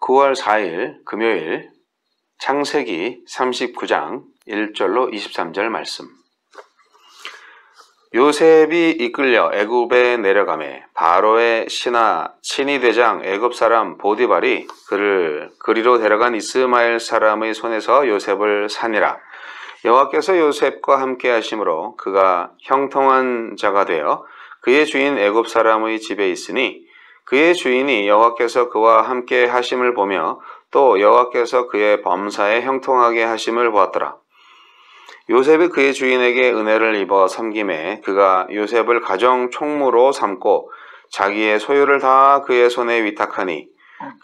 9월 4일 금요일 창세기 39장 1절로 23절 말씀. 요셉이 이끌려 애굽에 내려가매 바로의 신하 친위대장 애굽사람 보디발이 그를 그리로 데려간 이스마엘 사람의 손에서 요셉을 산이라. 여호와께서 요셉과 함께 하심으로 그가 형통한 자가 되어 그의 주인 애굽사람의 집에 있으니 그의 주인이 여호와께서 그와 함께 하심을 보며 또 여호와께서 그의 범사에 형통하게 하심을 보았더라. 요셉이 그의 주인에게 은혜를 입어 섬김에 그가 요셉을 가정 총무로 삼고 자기의 소유를 다 그의 손에 위탁하니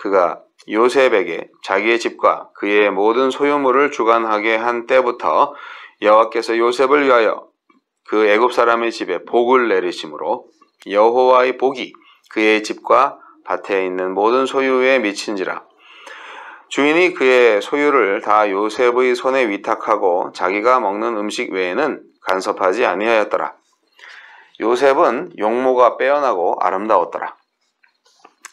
그가 요셉에게 자기의 집과 그의 모든 소유물을 주관하게 한 때부터 여호와께서 요셉을 위하여 그 애굽 사람의 집에 복을 내리심으로 여호와의 복이 그의 집과 밭에 있는 모든 소유에 미친지라. 주인이 그의 소유를 다 요셉의 손에 위탁하고 자기가 먹는 음식 외에는 간섭하지 아니하였더라. 요셉은 용모가 빼어나고 아름다웠더라.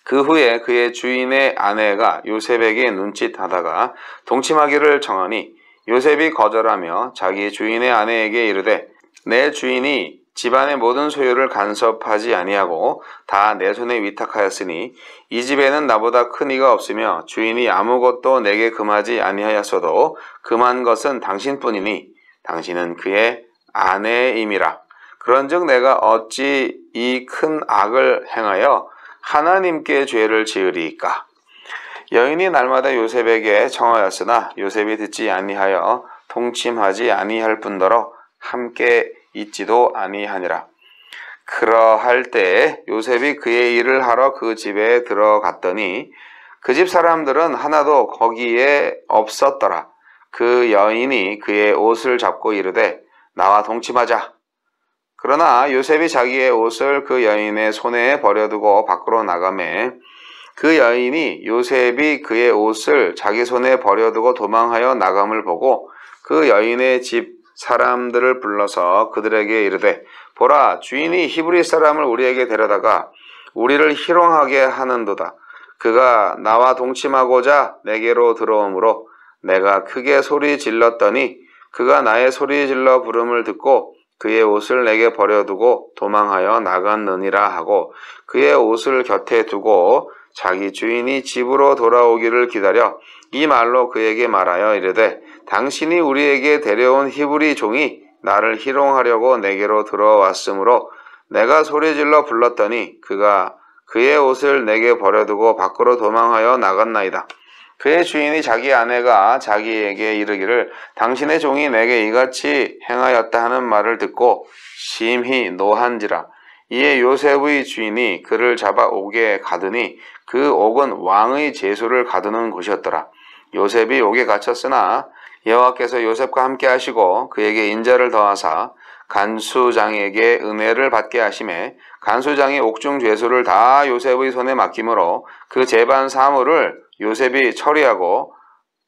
그 후에 그의 주인의 아내가 요셉에게 눈짓하다가 동침하기를 청하니 요셉이 거절하며 자기 주인의 아내에게 이르되 내 주인이 집안의 모든 소유를 간섭하지 아니하고 다 내 손에 위탁하였으니 이 집에는 나보다 큰 이가 없으며 주인이 아무것도 내게 금하지 아니하였어도 금한 것은 당신뿐이니 당신은 그의 아내임이라. 그런즉 내가 어찌 이 큰 악을 행하여 하나님께 죄를 지으리이까. 여인이 날마다 요셉에게 청하였으나 요셉이 듣지 아니하여 동침하지 아니할 뿐더러 함께 있지도 아니하니라. 그러할 때 요셉이 그의 일을 하러 그 집에 들어갔더니 그 집 사람들은 하나도 거기에 없었더라. 그 여인이 그의 옷을 잡고 이르되 나와 동침하자. 그러나 요셉이 자기의 옷을 그 여인의 손에 버려두고 밖으로 나가매 그 여인이 요셉이 그의 옷을 자기 손에 버려두고 도망하여 나감을 보고 그 여인의 집 사람들을 불러서 그들에게 이르되 보라, 주인이 히브리 사람을 우리에게 데려다가 우리를 희롱하게 하는도다. 그가 나와 동침하고자 내게로 들어오므로 내가 크게 소리 질렀더니 그가 나의 소리 질러 부름을 듣고 그의 옷을 내게 버려두고 도망하여 나갔느니라 하고 그의 옷을 곁에 두고 자기 주인이 집으로 돌아오기를 기다려 이 말로 그에게 말하여 이르되 당신이 우리에게 데려온 히브리 종이 나를 희롱하려고 내게로 들어왔으므로 내가 소리질러 불렀더니 그가 그의 옷을 내게 버려두고 밖으로 도망하여 나갔나이다. 그의 주인이 자기 아내가 자기에게 이르기를 당신의 종이 내게 이같이 행하였다 하는 말을 듣고 심히 노한지라. 이에 요셉의 주인이 그를 잡아 옥에 가두니 그 옥은 왕의 제수를 가두는 곳이었더라. 요셉이 옥에 갇혔으나 여호와께서 요셉과 함께 하시고 그에게 인자를 더하사 간수장에게 은혜를 받게 하시매 간수장이 옥중 죄수를 다 요셉의 손에 맡기므로 그 재반 사물을 요셉이 처리하고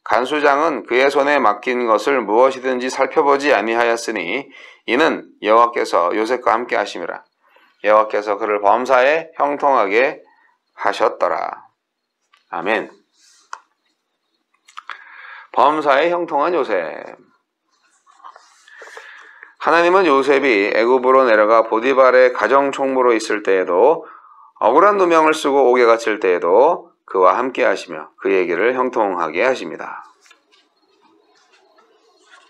간수장은 그의 손에 맡긴 것을 무엇이든지 살펴보지 아니하였으니 이는 여호와께서 요셉과 함께 하심이라. 여호와께서 그를 범사에 형통하게 하셨더라. 아멘. 범사에 형통한 요셉. 하나님은 요셉이 애굽으로 내려가 보디발의 가정 총무로 있을 때에도 억울한 누명을 쓰고 옥에 갇힐 때에도 그와 함께 하시며 그의 길을 형통하게 하십니다.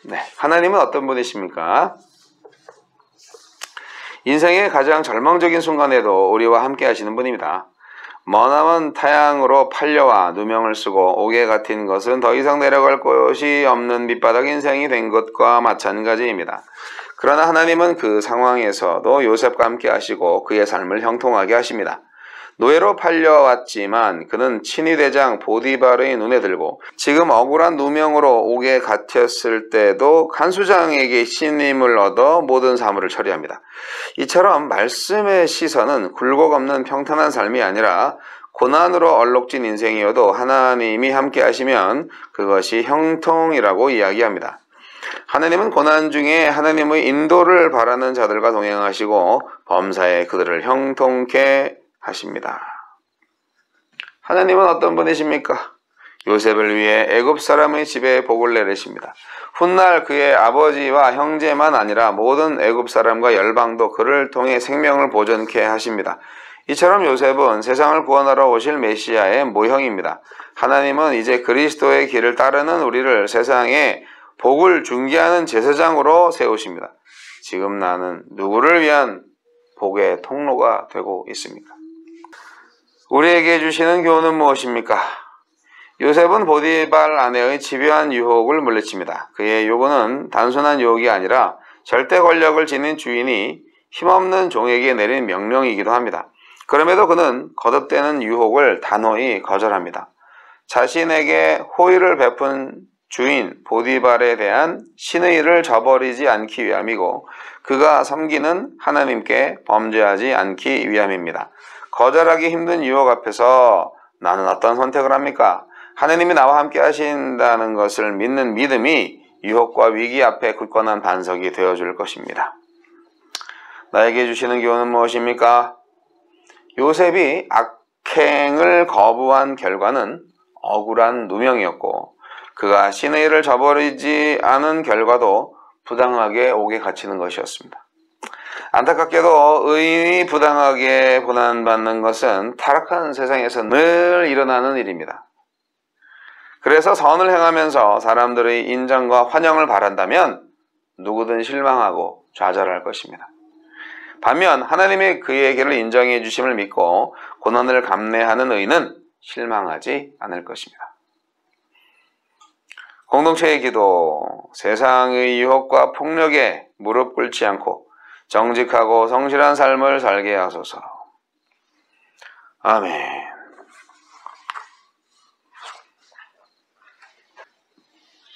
네, 하나님은 어떤 분이십니까? 인생의 가장 절망적인 순간에도 우리와 함께 하시는 분입니다. 머나먼 타향으로 팔려와 누명을 쓰고 옥에 갇힌 것은 더 이상 내려갈 곳이 없는 밑바닥 인생이 된 것과 마찬가지입니다. 그러나 하나님은 그 상황에서도 요셉과 함께 하시고 그의 삶을 형통하게 하십니다. 노예로 팔려왔지만 그는 친위대장 보디발의 눈에 들고 지금 억울한 누명으로 옥에 갇혔을 때도 간수장에게 신임을 얻어 모든 사물을 처리합니다. 이처럼 말씀의 시선은 굴곡 없는 평탄한 삶이 아니라 고난으로 얼룩진 인생이어도 하나님이 함께 하시면 그것이 형통이라고 이야기합니다. 하나님은 고난 중에 하나님의 인도를 바라는 자들과 동행하시고 범사에 그들을 형통케 하십니다. 하나님은 어떤 분이십니까? 요셉을 위해 애굽 사람의 집에 복을 내리십니다. 훗날 그의 아버지와 형제만 아니라 모든 애굽 사람과 열방도 그를 통해 생명을 보존케 하십니다. 이처럼 요셉은 세상을 구원하러 오실 메시아의 모형입니다. 하나님은 이제 그리스도의 길을 따르는 우리를 세상에 복을 중개하는 제사장으로 세우십니다. 지금 나는 누구를 위한 복의 통로가 되고 있습니까? 우리에게 주시는 교훈은 무엇입니까? 요셉은 보디발 아내의 집요한 유혹을 물리칩니다. 그의 요구는 단순한 유혹이 아니라 절대 권력을 지닌 주인이 힘없는 종에게 내린 명령이기도 합니다. 그럼에도 그는 거듭되는 유혹을 단호히 거절합니다. 자신에게 호의를 베푼 주인 보디발에 대한 신의를 저버리지 않기 위함이고 그가 섬기는 하나님께 범죄하지 않기 위함입니다. 거절하기 힘든 유혹 앞에서 나는 어떤 선택을 합니까? 하나님이 나와 함께 하신다는 것을 믿는 믿음이 유혹과 위기 앞에 굳건한 반석이 되어줄 것입니다. 나에게 주시는 교훈은 무엇입니까? 요셉이 악행을 거부한 결과는 억울한 누명이었고 그가 신의를 저버리지 않은 결과도 부당하게 옥에 갇히는 것이었습니다. 안타깝게도 의인이 부당하게 고난받는 것은 타락한 세상에서 늘 일어나는 일입니다. 그래서 선을 행하면서 사람들의 인정과 환영을 바란다면 누구든 실망하고 좌절할 것입니다. 반면 하나님이 그에게를 인정해 주심을 믿고 고난을 감내하는 의인은 실망하지 않을 것입니다. 공동체의 기도, 세상의 유혹과 폭력에 무릎 꿇지 않고 정직하고 성실한 삶을 살게 하소서. 아멘.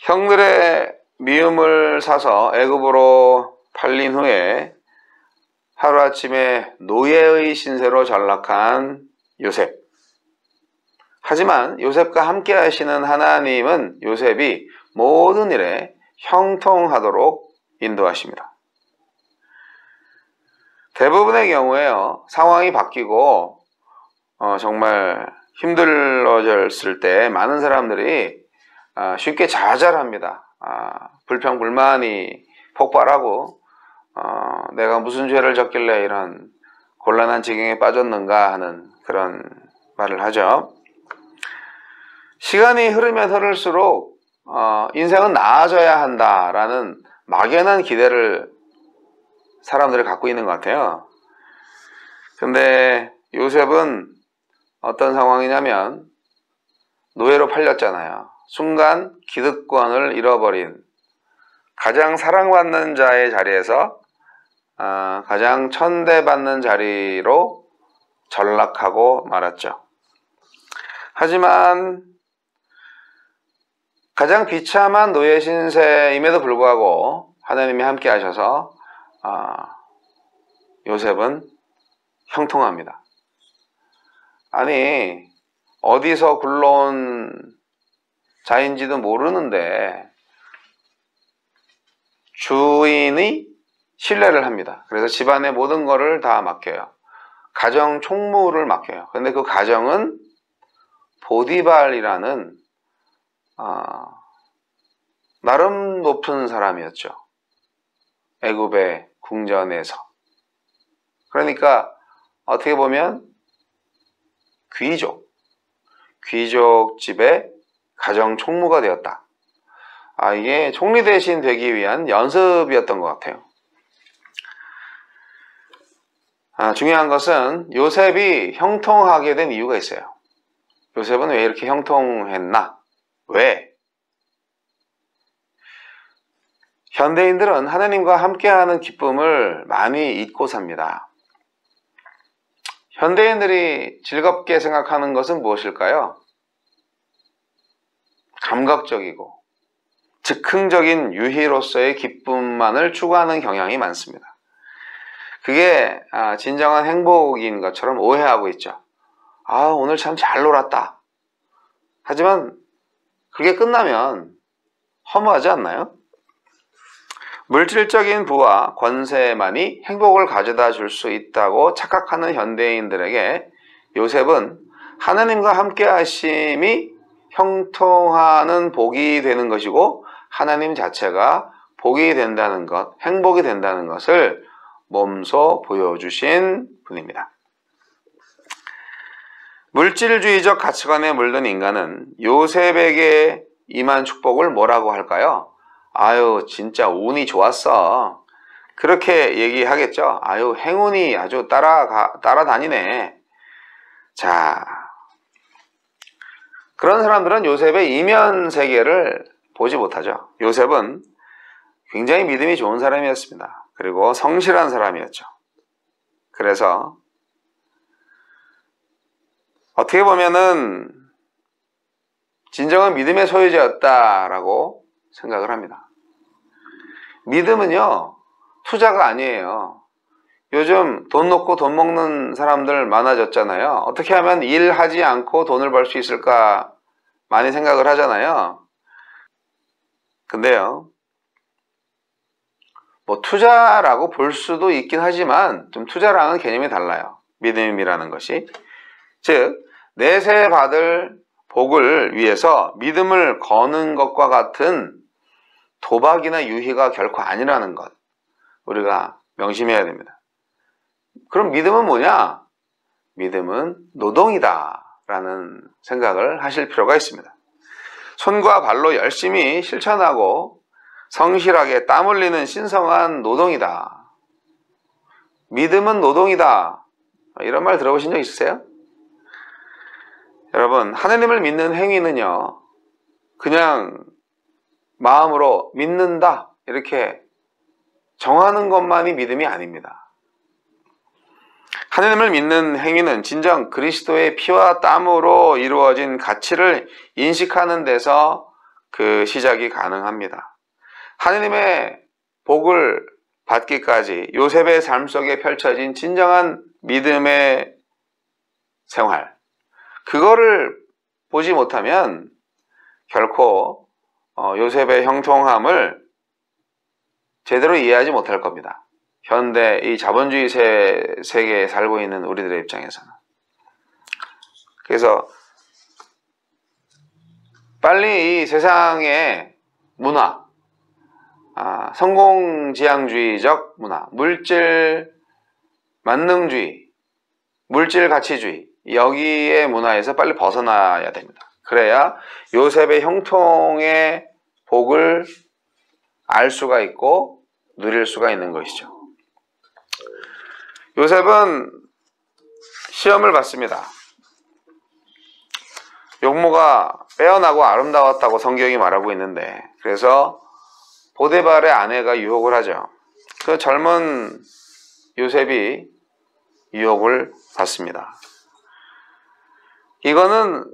형들의 미움을 사서 애굽으로 팔린 후에 하루아침에 노예의 신세로 전락한 요셉. 하지만 요셉과 함께 하시는 하나님은 요셉이 모든 일에 형통하도록 인도하십니다. 대부분의 경우에요, 상황이 바뀌고 정말 힘들어졌을 때 많은 사람들이 쉽게 좌절합니다. 불평불만이 폭발하고 내가 무슨 죄를 졌길래 이런 곤란한 지경에 빠졌는가 하는 그런 말을 하죠. 시간이 흐르면 흐를수록 인생은 나아져야 한다라는 막연한 기대를 사람들이 갖고 있는 것 같아요. 근데 요셉은 어떤 상황이냐면 노예로 팔렸잖아요. 순간 기득권을 잃어버린 가장 사랑받는 자의 자리에서 가장 천대받는 자리로 전락하고 말았죠. 하지만 가장 비참한 노예 신세임에도 불구하고 하나님이 함께 하셔서 요셉은 형통합니다. 아니, 어디서 굴러온 자인지도 모르는데 주인이 신뢰를 합니다. 그래서 집안의 모든 거를 다 맡겨요. 가정 총무를 맡겨요. 근데 그 가정은 보디발이라는 나름 높은 사람이었죠. 애굽의 궁전에서. 그러니까 어떻게 보면 귀족 집의 가정 총무가 되었다. 이게 총리 대신 되기 위한 연습이었던 것 같아요. 중요한 것은 요셉이 형통하게 된 이유가 있어요. 요셉은 왜 이렇게 형통했나? 왜? 현대인들은 하나님과 함께하는 기쁨을 많이 잊고 삽니다. 현대인들이 즐겁게 생각하는 것은 무엇일까요? 감각적이고 즉흥적인 유희로서의 기쁨만을 추구하는 경향이 많습니다. 그게 진정한 행복인 것처럼 오해하고 있죠. 오늘 참 잘 놀았다. 하지만 그게 끝나면 허무하지 않나요? 물질적인 부와 권세만이 행복을 가져다 줄 수 있다고 착각하는 현대인들에게 요셉은 하나님과 함께 하심이 형통하는 복이 되는 것이고 하나님 자체가 복이 된다는 것, 행복이 된다는 것을 몸소 보여주신 분입니다. 물질주의적 가치관에 물든 인간은 요셉에게 임한 축복을 뭐라고 할까요? 아유, 진짜 운이 좋았어. 그렇게 얘기하겠죠. 아유, 행운이 아주 따라다니네. 자, 그런 사람들은 요셉의 이면 세계를 보지 못하죠. 요셉은 굉장히 믿음이 좋은 사람이었습니다. 그리고 성실한 사람이었죠. 그래서 어떻게 보면은 진정한 믿음의 소유자였다라고 생각을 합니다. 믿음은요, 투자가 아니에요. 요즘 돈 놓고 돈 먹는 사람들 많아졌잖아요. 어떻게 하면 일하지 않고 돈을 벌 수 있을까 많이 생각을 하잖아요. 근데요, 뭐 투자라고 볼 수도 있긴 하지만 좀 투자랑은 개념이 달라요. 믿음이라는 것이. 즉, 내세 받을 복을 위해서 믿음을 거는 것과 같은 도박이나 유희가 결코 아니라는 것, 우리가 명심해야 됩니다. 그럼 믿음은 뭐냐? 믿음은 노동이다 라는 생각을 하실 필요가 있습니다. 손과 발로 열심히 실천하고 성실하게 땀 흘리는 신성한 노동이다. 믿음은 노동이다. 이런 말 들어보신 적 있으세요? 여러분, 하느님을 믿는 행위는요, 그냥 마음으로 믿는다 이렇게 정하는 것만이 믿음이 아닙니다. 하느님을 믿는 행위는 진정 그리스도의 피와 땀으로 이루어진 가치를 인식하는 데서 그 시작이 가능합니다. 하느님의 복을 받기까지 요셉의 삶 속에 펼쳐진 진정한 믿음의 생활, 그거를 보지 못하면 결코 요셉의 형통함을 제대로 이해하지 못할 겁니다. 현대 이 자본주의 세계에 살고 있는 우리들의 입장에서는. 그래서 빨리 이 세상의 문화, 성공지향주의적 문화, 물질 만능주의, 물질 가치주의, 여기의 문화에서 빨리 벗어나야 됩니다. 그래야 요셉의 형통의 복을 알 수가 있고 누릴 수가 있는 것이죠. 요셉은 시험을 받습니다. 용모가 빼어나고 아름다웠다고 성경이 말하고 있는데, 그래서 보디발의 아내가 유혹을 하죠. 그 젊은 요셉이 유혹을 받습니다. 이거는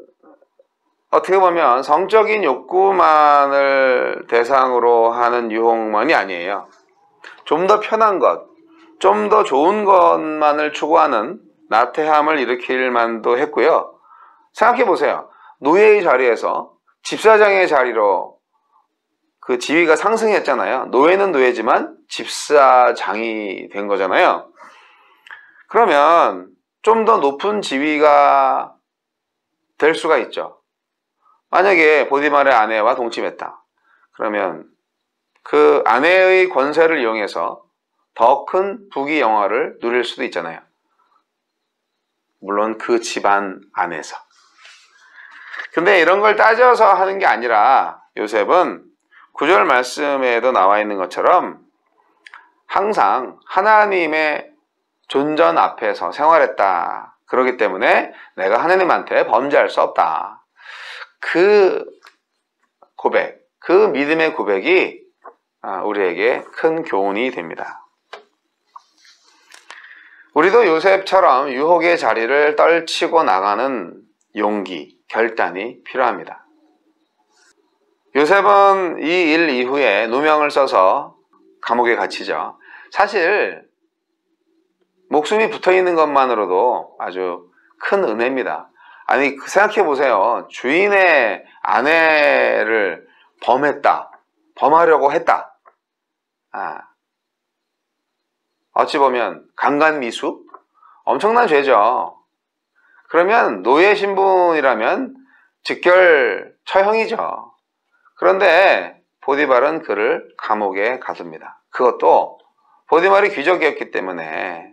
어떻게 보면 성적인 욕구만을 대상으로 하는 유혹만이 아니에요. 좀 더 편한 것, 좀 더 좋은 것만을 추구하는 나태함을 일으킬 만도 했고요. 생각해 보세요. 노예의 자리에서 집사장의 자리로 그 지위가 상승했잖아요. 노예는 노예지만 집사장이 된 거잖아요. 그러면 좀 더 높은 지위가 될 수가 있죠. 만약에 보디발의 아내와 동침했다. 그러면 그 아내의 권세를 이용해서 더 큰 부귀 영화를 누릴 수도 있잖아요. 물론 그 집안 안에서. 근데 이런 걸 따져서 하는 게 아니라 요셉은 9절 말씀에도 나와 있는 것처럼 항상 하나님의 존전 앞에서 생활했다. 그렇기 때문에 내가 하나님한테 범죄할 수 없다. 그 고백, 그 믿음의 고백이 우리에게 큰 교훈이 됩니다. 우리도 요셉처럼 유혹의 자리를 떨치고 나가는 용기, 결단이 필요합니다. 요셉은 이 일 이후에 누명을 써서 감옥에 갇히죠. 사실 목숨이 붙어있는 것만으로도 아주 큰 은혜입니다. 아니, 생각해 보세요. 주인의 아내를 범하려고 했다. 어찌 보면 강간미수? 엄청난 죄죠. 그러면 노예 신분이라면 직결 처형이죠. 그런데 보디발은 그를 감옥에 가둡니다. 그것도 보디발이 귀족이었기 때문에,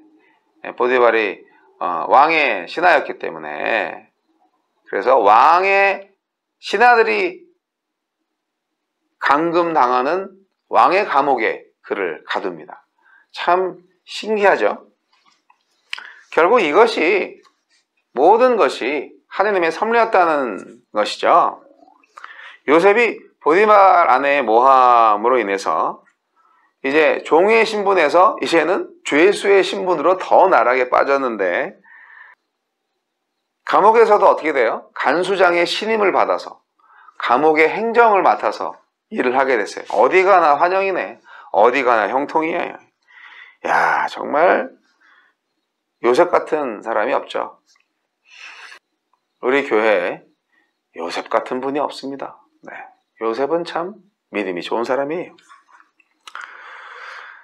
보디발이 왕의 신하였기 때문에, 그래서 왕의 신하들이 감금당하는 왕의 감옥에 그를 가둡니다. 참 신기하죠? 결국 이것이, 모든 것이 하느님의 섭리였다는 것이죠. 요셉이 보디발 아내의 모함으로 인해서 이제 종의 신분에서 이제는 죄수의 신분으로 더 나락에 빠졌는데, 감옥에서도 어떻게 돼요? 간수장의 신임을 받아서 감옥의 행정을 맡아서 일을 하게 됐어요. 어디 가나 환영이네. 어디 가나 형통이에요. 야, 정말 요셉 같은 사람이 없죠. 우리 교회에 요셉 같은 분이 없습니다. 네, 요셉은 참 믿음이 좋은 사람이에요.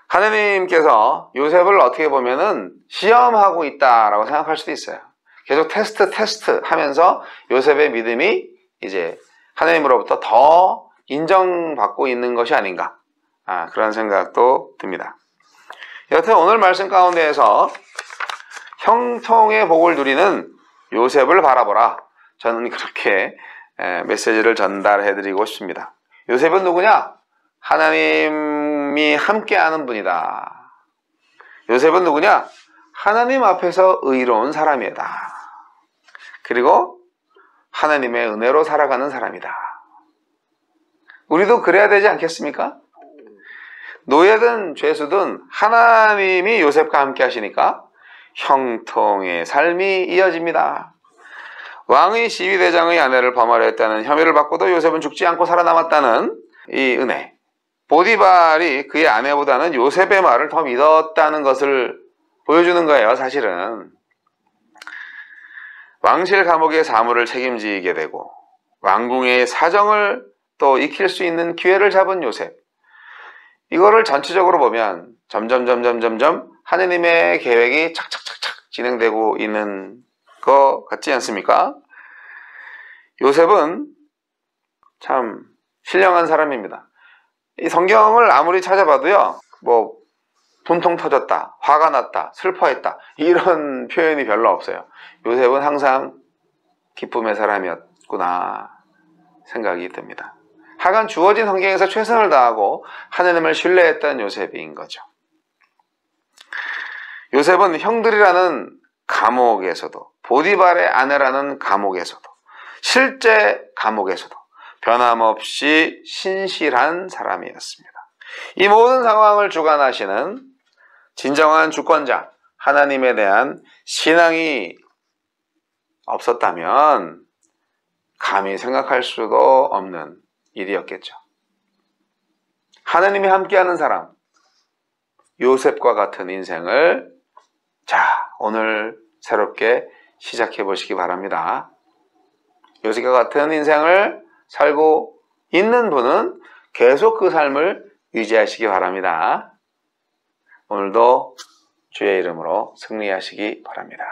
하느님께서 요셉을 어떻게 보면은 시험하고 있다라고 생각할 수도 있어요. 계속 테스트 하면서 요셉의 믿음이 이제 하느님으로부터 더 인정받고 있는 것이 아닌가, 그런 생각도 듭니다. 여튼 오늘 말씀 가운데에서 형통의 복을 누리는 요셉을 바라보라, 저는 그렇게 메시지를 전달해 드리고 싶습니다. 요셉은 누구냐? 하나님이 함께하는 분이다. 요셉은 누구냐? 하나님 앞에서 의로운 사람이다. 그리고 하나님의 은혜로 살아가는 사람이다. 우리도 그래야 되지 않겠습니까? 노예든 죄수든 하나님이 요셉과 함께 하시니까 형통의 삶이 이어집니다. 왕의 시위대장의 아내를 범하려 했다는 혐의를 받고도 요셉은 죽지 않고 살아남았다는 이 은혜, 보디발이 그의 아내보다는 요셉의 말을 더 믿었다는 것을 보여주는 거예요. 사실은 왕실 감옥의 사무를 책임지게 되고 왕궁의 사정을 또 익힐 수 있는 기회를 잡은 요셉, 이거를 전체적으로 보면 점점 하느님의 계획이 착착착착 진행되고 있는 것 같지 않습니까? 요셉은 참 신령한 사람입니다. 이 성경을 아무리 찾아봐도요, 뭐 분통 터졌다, 화가 났다, 슬퍼했다, 이런 표현이 별로 없어요. 요셉은 항상 기쁨의 사람이었구나 생각이 듭니다. 하간 주어진 환경에서 최선을 다하고 하느님을 신뢰했던 요셉인 거죠. 요셉은 형들이라는 감옥에서도, 보디발의 아내라는 감옥에서도, 실제 감옥에서도 변함없이 신실한 사람이었습니다. 이 모든 상황을 주관하시는 진정한 주권자 하나님에 대한 신앙이 없었다면 감히 생각할 수도 없는 일이었겠죠. 하나님이 함께하는 사람, 요셉과 같은 인생을 오늘 새롭게 시작해 보시기 바랍니다. 요셉과 같은 인생을 살고 있는 분은 계속 그 삶을 유지하시기 바랍니다. 오늘도 주의 이름으로 승리하시기 바랍니다.